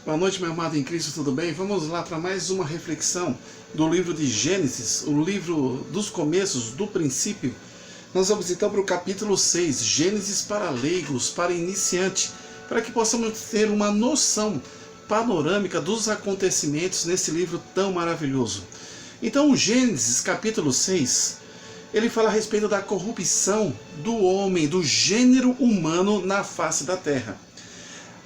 Boa noite, meu amado em Cristo, tudo bem? Vamos lá para mais uma reflexão do livro de Gênesis, o livro dos começos, do princípio. Nós vamos então para o capítulo 6, Gênesis para leigos, para iniciante, para que possamos ter uma noção panorâmica dos acontecimentos nesse livro tão maravilhoso. Então, o Gênesis, capítulo 6, ele fala a respeito da corrupção do homem, do gênero humano na face da terra.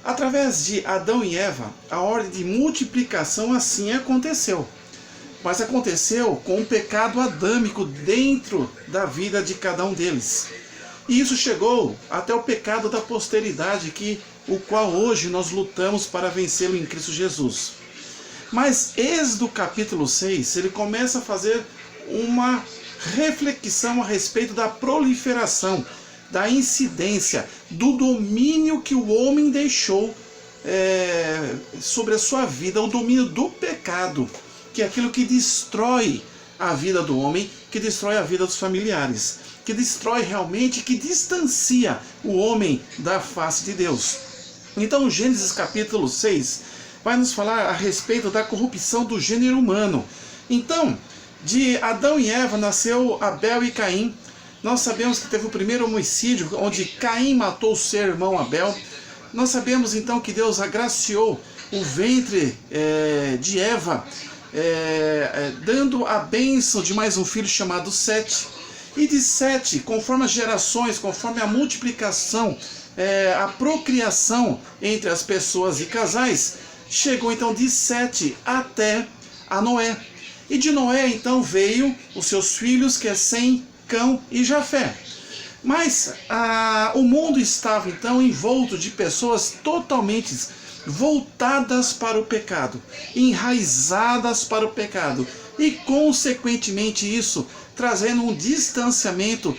Através de Adão e Eva, a ordem de multiplicação assim aconteceu. Mas aconteceu com um pecado adâmico dentro da vida de cada um deles. E isso chegou até o pecado da posteridade, o qual hoje nós lutamos para vencê-lo em Cristo Jesus. Mas Êxodo capítulo 6, ele começa a fazer uma reflexão a respeito da proliferação, da incidência, do domínio que o homem deixou sobre a sua vida, o domínio do pecado, que é aquilo que destrói a vida do homem, que destrói a vida dos familiares, que destrói realmente, que distancia o homem da face de Deus. Então, Gênesis capítulo 6 vai nos falar a respeito da corrupção do gênero humano. Então, de Adão e Eva nasceu Abel e Caim. Nós sabemos que teve o primeiro homicídio, onde Caim matou seu irmão Abel. Nós sabemos então que Deus agraciou o ventre de Eva, dando a bênção de mais um filho chamado Sete. E de Sete, conforme as gerações, conforme a multiplicação, a procriação entre as pessoas e casais, chegou então de Sete até a Noé. E de Noé então veio os seus filhos, que é Sem, Cão e Jafé. Mas o mundo estava então envolto de pessoas totalmente voltadas para o pecado, enraizadas para o pecado, e consequentemente isso trazendo um distanciamento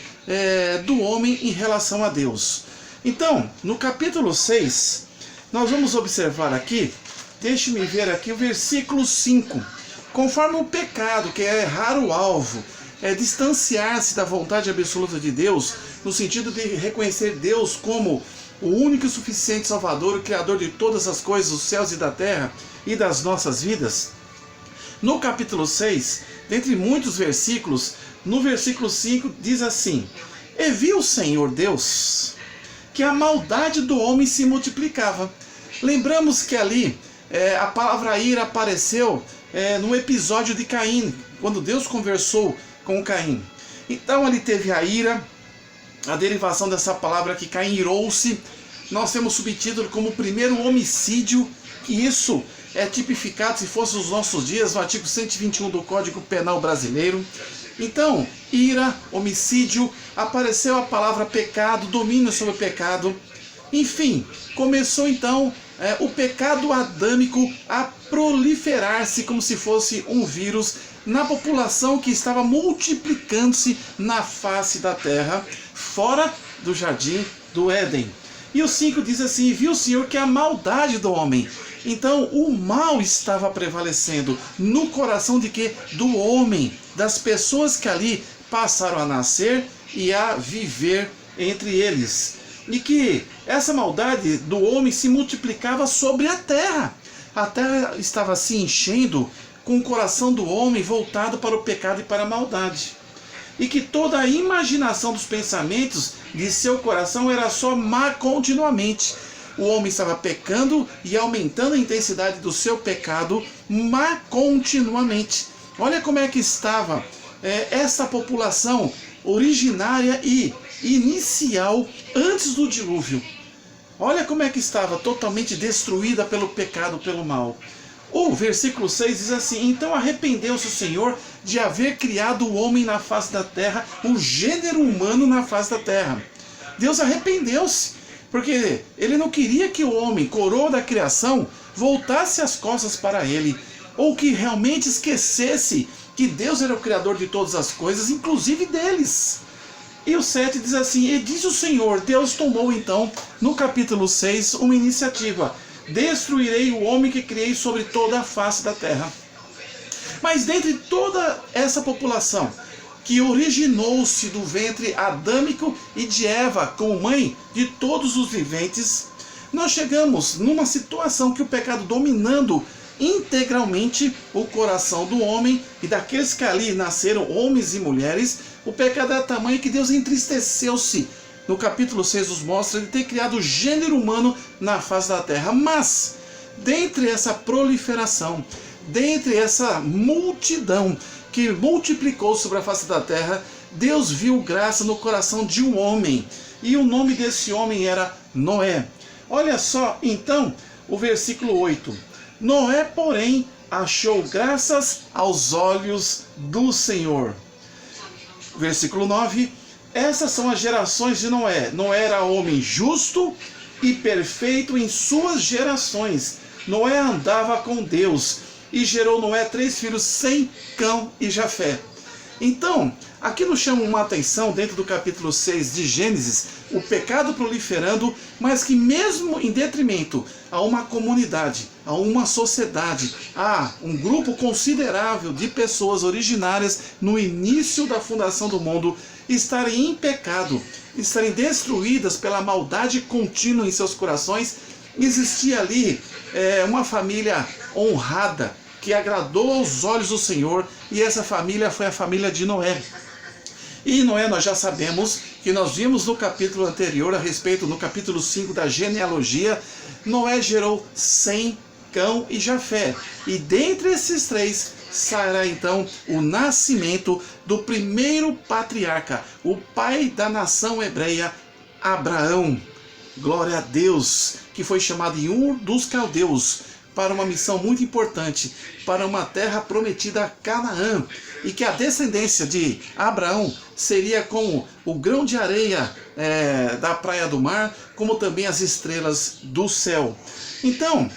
do homem em relação a Deus. Então, no capítulo 6, nós vamos observar aqui, deixe-me ver aqui o versículo 5. Conforme o pecado, que é errar o alvo, distanciar-se da vontade absoluta de Deus, no sentido de reconhecer Deus como o único e suficiente Salvador, o Criador de todas as coisas, dos céus e da terra e das nossas vidas. No capítulo 6, dentre muitos versículos, no versículo 5 diz assim: E viu o Senhor Deus que a maldade do homem se multiplicava. Lembramos que ali a palavra ira apareceu no episódio de Caim, quando Deus conversou com Caim. Então ali teve a ira, a derivação dessa palavra que Caim irou-se. Nós temos subtítulo como o primeiro homicídio, e isso é tipificado, se fosse os nossos dias, no artigo 121 do Código Penal Brasileiro. Então, ira, homicídio, apareceu a palavra pecado, domínio sobre o pecado. Enfim, começou então o pecado adâmico a proliferar-se como se fosse um vírus na população que estava multiplicando-se na face da terra, fora do jardim do Éden. E o 5 diz assim: viu o Senhor que a maldade do homem. Então o mal estava prevalecendo no coração de quê? Do homem, das pessoas que ali passaram a nascer e a viver entre eles. E que essa maldade do homem se multiplicava sobre a terra. A terra estava se enchendo com o coração do homem voltado para o pecado e para a maldade. E que toda a imaginação dos pensamentos de seu coração era só má continuamente. O homem estava pecando e aumentando a intensidade do seu pecado má continuamente. Olha como é que estava essa população originária e inicial antes do dilúvio. Olha como é que estava totalmente destruída pelo pecado, pelo mal. O versículo 6 diz assim: Então arrependeu-se o Senhor de haver criado o homem na face da terra, o gênero humano na face da terra. Deus arrependeu-se, porque ele não queria que o homem, coroa da criação, voltasse as costas para ele, ou que realmente esquecesse que Deus era o Criador de todas as coisas, inclusive deles. E o 7 diz assim: E diz o Senhor, Deus tomou então, no capítulo 6, uma iniciativa: Destruirei o homem que criei sobre toda a face da terra. Mas dentre toda essa população que originou-se do ventre adâmico e de Eva como mãe de todos os viventes, nós chegamos numa situação que o pecado dominando integralmente o coração do homem e daqueles que ali nasceram, homens e mulheres, o pecado é tamanho que Deus entristeceu-se. No capítulo 6 nos mostra ele ter criado o gênero humano na face da terra. Mas, dentre essa proliferação, dentre essa multidão que multiplicou sobre a face da terra, Deus viu graça no coração de um homem. E o nome desse homem era Noé. Olha só, então, o versículo 8. Noé, porém, achou graças aos olhos do Senhor. Versículo 9. Essas são as gerações de Noé. Noé era homem justo e perfeito em suas gerações. Noé andava com Deus e gerou Noé 3 filhos, Sem, Cão e Jafé. Então, aqui nos chama uma atenção, dentro do capítulo 6 de Gênesis, o pecado proliferando, mas que mesmo em detrimento a uma comunidade, a uma sociedade, a um grupo considerável de pessoas originárias no início da fundação do mundo, estarem em pecado, estarem destruídas pela maldade contínua em seus corações, existia ali uma família honrada, que agradou aos olhos do Senhor, e essa família foi a família de Noé. E Noé, nós já sabemos que nós vimos no capítulo anterior, a respeito, no capítulo 5 da genealogia, Noé gerou Sem, Cão e Jafé. E dentre esses 3, sairá então o nascimento do primeiro patriarca, o pai da nação hebreia, Abraão. Glória a Deus, que foi chamado em Ur dos Caldeus, para uma missão muito importante, para uma terra prometida a Canaã, e que a descendência de Abraão seria como o grão de areia da praia do mar, como também as estrelas do céu. Então,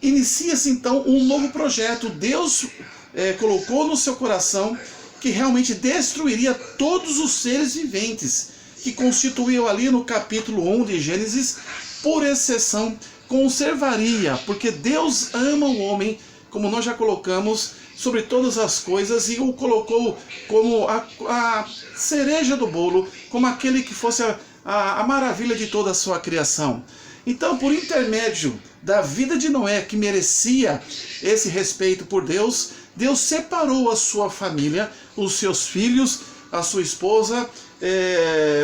inicia-se então um novo projeto. Deus colocou no seu coração que realmente destruiria todos os seres viventes, que constituiu ali no capítulo 1 de Gênesis, por exceção, conservaria, porque Deus ama o homem, como nós já colocamos, sobre todas as coisas, e o colocou como a cereja do bolo, como aquele que fosse a maravilha de toda a sua criação. Então, por intermédio da vida de Noé, que merecia esse respeito por Deus, Deus separou a sua família, os seus filhos, a sua esposa,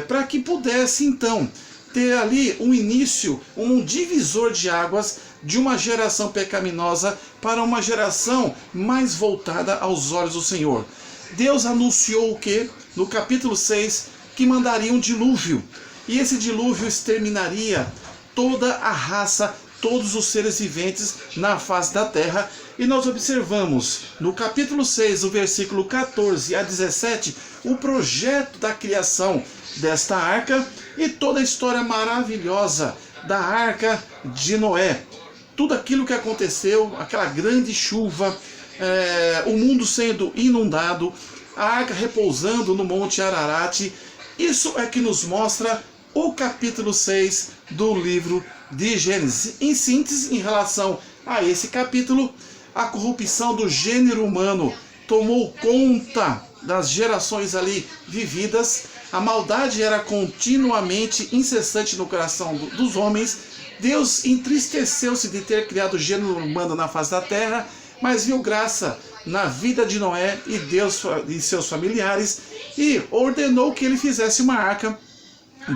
para que pudesse então ter ali um início, um divisor de águas de uma geração pecaminosa para uma geração mais voltada aos olhos do Senhor. Deus anunciou o quê? No capítulo 6, que mandaria um dilúvio. E esse dilúvio exterminaria toda a raça, todos os seres viventes na face da terra. E nós observamos no capítulo 6, o versículo 14 a 17, o projeto da criação desta arca e toda a história maravilhosa da arca de Noé. Tudo aquilo que aconteceu, aquela grande chuva, o mundo sendo inundado, a arca repousando no Monte Ararat. Isso é que nos mostra o capítulo 6 do livro de Gênesis. Em síntese, em relação a esse capítulo, a corrupção do gênero humano tomou conta das gerações ali vividas. A maldade era continuamente incessante no coração dos homens. Deus entristeceu-se de ter criado o gênero humano na face da terra, mas viu graça na vida de Noé e Deus e seus familiares, e ordenou que ele fizesse uma arca,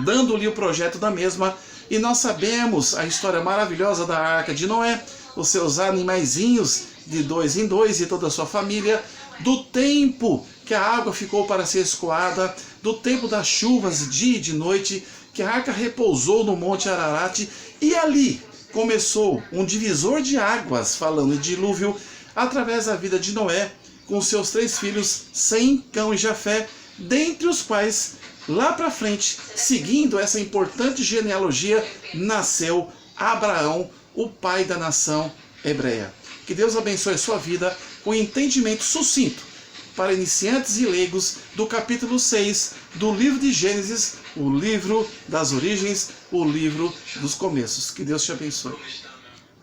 dando-lhe o projeto da mesma. E nós sabemos a história maravilhosa da arca de Noé, os seus animaizinhos de 2 em 2 e toda a sua família, do tempo que a água ficou para ser escoada, do tempo das chuvas dia e de noite, que a arca repousou no Monte Ararat, e ali começou um divisor de águas, falando de dilúvio, através da vida de Noé, com seus 3 filhos, Sem, Cão e Jafé, dentre os quais, lá para frente, seguindo essa importante genealogia, nasceu Abraão, o pai da nação hebreia. Que Deus abençoe a sua vida com entendimento sucinto para iniciantes e leigos do capítulo 6 do livro de Gênesis, o livro das origens, o livro dos começos. Que Deus te abençoe.